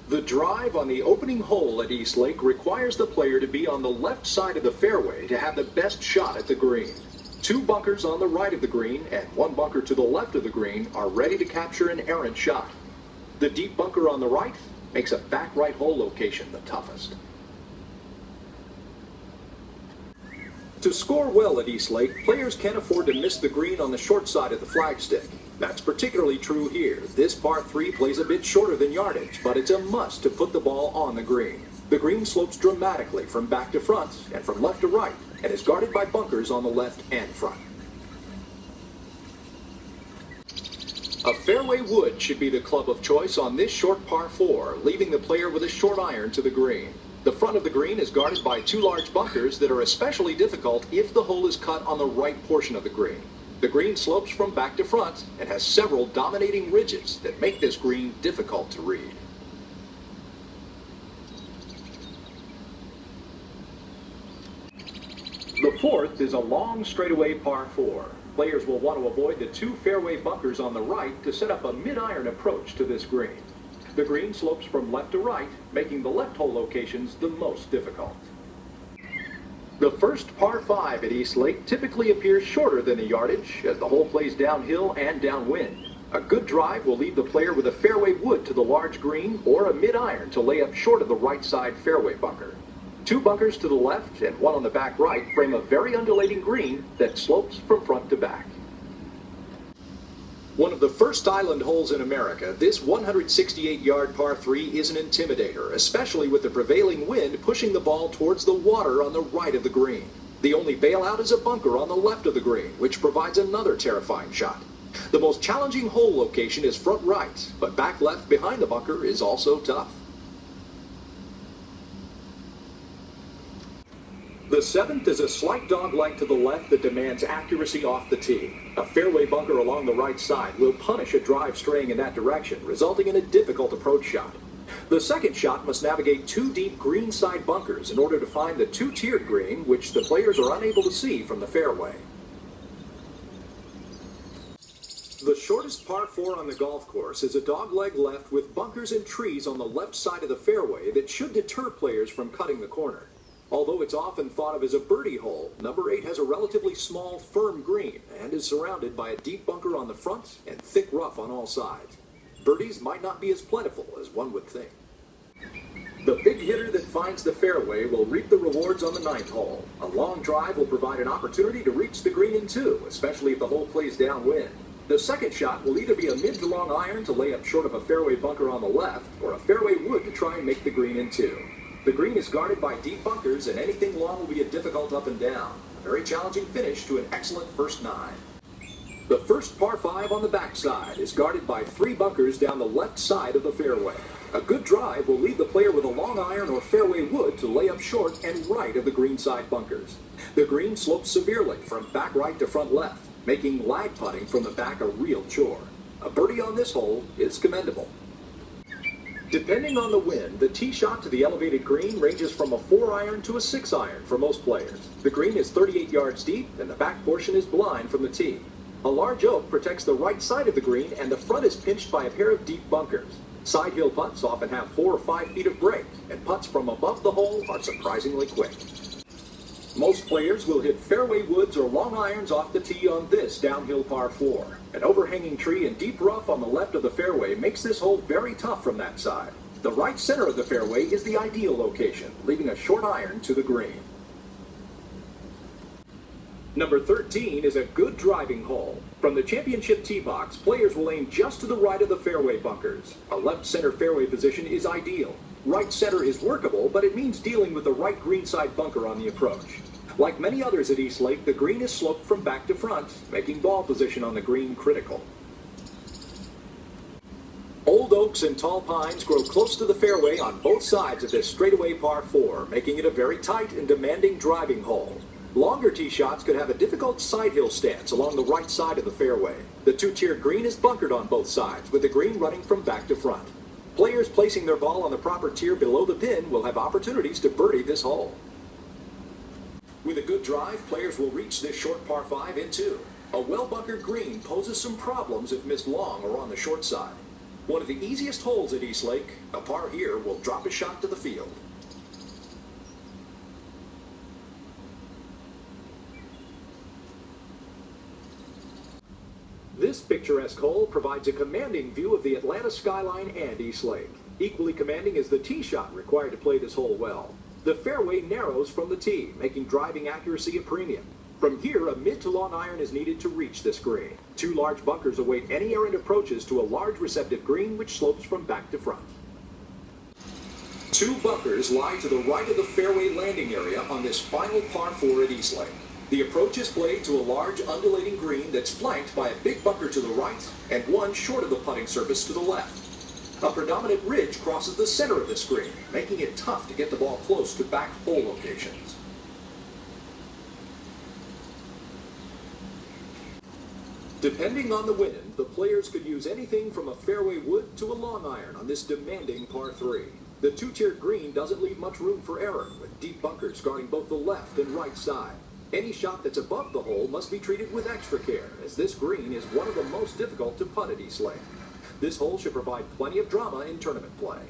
The drive on the opening hole at East Lake requires the player to be on the left side of the fairway to have the best shot at the green. 2 bunkers on the right of the green and 1 bunker to the left of the green are ready to capture an errant shot. The deep bunker on the right makes a back right hole location the toughest. To score well at East Lake, players can't afford to miss the green on the short side of the flagstick. That's particularly true here. This par 3 plays a bit shorter than yardage, but it's a must to put the ball on the green. The green slopes dramatically from back to front and from left to right, and is guarded by bunkers on the left and front. A fairway wood should be the club of choice on this short par 4, leaving the player with a short iron to the green. The front of the green is guarded by 2 large bunkers that are especially difficult if the hole is cut on the right portion of the green. The green slopes from back to front and has several dominating ridges that make this green difficult to read. The fourth is a long straightaway par 4. Players will want to avoid the 2 fairway bunkers on the right to set up a mid-iron approach to this green. The green slopes from left to right, making the left hole locations the most difficult. The first par 5 at East Lake typically appears shorter than the yardage as the hole plays downhill and downwind. A good drive will leave the player with a fairway wood to the large green or a mid-iron to lay up short of the right side fairway bunker. 2 bunkers to the left and 1 on the back right frame a very undulating green that slopes from front to back. One of the first island holes in America, this 168-yard par 3 is an intimidator, especially with the prevailing wind pushing the ball towards the water on the right of the green. The only bailout is a bunker on the left of the green, which provides another terrifying shot. The most challenging hole location is front right, but back left behind the bunker is also tough. The 7th is a slight dogleg to the left that demands accuracy off the tee. A fairway bunker along the right side will punish a drive straying in that direction, resulting in a difficult approach shot. The second shot must navigate 2 deep green side bunkers in order to find the 2-tiered green, which the players are unable to see from the fairway. The shortest par 4 on the golf course is a dogleg left with bunkers and trees on the left side of the fairway that should deter players from cutting the corner. Although it's often thought of as a birdie hole, number 8 has a relatively small, firm green and is surrounded by a deep bunker on the front and thick rough on all sides. Birdies might not be as plentiful as one would think. The big hitter that finds the fairway will reap the rewards on the 9th hole. A long drive will provide an opportunity to reach the green in 2, especially if the hole plays downwind. The second shot will either be a mid to long iron to lay up short of a fairway bunker on the left, or a fairway wood to try and make the green in 2. The green is guarded by deep bunkers, and anything long will be a difficult up and down. A very challenging finish to an excellent first 9. The first par 5 on the backside is guarded by 3 bunkers down the left side of the fairway. A good drive will leave the player with a long iron or fairway wood to lay up short and right of the green side bunkers. The green slopes severely from back right to front left, making lag putting from the back a real chore. A birdie on this hole is commendable. Depending on the wind, the tee shot to the elevated green ranges from a 4-iron to a 6-iron for most players. The green is 38 yards deep and the back portion is blind from the tee. A large oak protects the right side of the green and the front is pinched by a pair of deep bunkers. Side hill putts often have 4 or 5 feet of break, and putts from above the hole are surprisingly quick. Most players will hit fairway woods or long irons off the tee on this downhill par 4. An overhanging tree and deep rough on the left of the fairway makes this hole very tough from that side. The right center of the fairway is the ideal location, leaving a short iron to the green. Number 13 is a good driving hole. From the championship tee box, players will aim just to the right of the fairway bunkers. A left center fairway position is ideal. Right center is workable, but it means dealing with the right greenside bunker on the approach. Like many others at East Lake, the green is sloped from back to front, making ball position on the green critical. Old oaks and tall pines grow close to the fairway on both sides of this straightaway par 4, making it a very tight and demanding driving hole. Longer tee shots could have a difficult side hill stance along the right side of the fairway. The 2-tiered green is bunkered on both sides, with the green running from back to front. Players placing their ball on the proper tier below the pin will have opportunities to birdie this hole. With a good drive, players will reach this short par 5 in 2. A well-bunkered green poses some problems if missed long or on the short side. One of the easiest holes at East Lake, a par here will drop a shot to the field. This picturesque hole provides a commanding view of the Atlanta skyline and East Lake. Equally commanding is the tee shot required to play this hole well. The fairway narrows from the tee, making driving accuracy a premium. From here, a mid to long iron is needed to reach this green. Two large bunkers await any errant approaches to a large receptive green which slopes from back to front. Two bunkers lie to the right of the fairway landing area on this final par 4 at East Lake. The approach is played to a large undulating green that's flanked by a big bunker to the right and one short of the putting surface to the left. A predominant ridge crosses the center of this green, making it tough to get the ball close to backed hole locations. Depending on the wind, the players could use anything from a fairway wood to a long iron on this demanding par 3. The two-tiered green doesn't leave much room for error, with deep bunkers guarding both the left and right side. Any shot that's above the hole must be treated with extra care, as this green is one of the most difficult to putt at East Lake. This hole should provide plenty of drama in tournament play.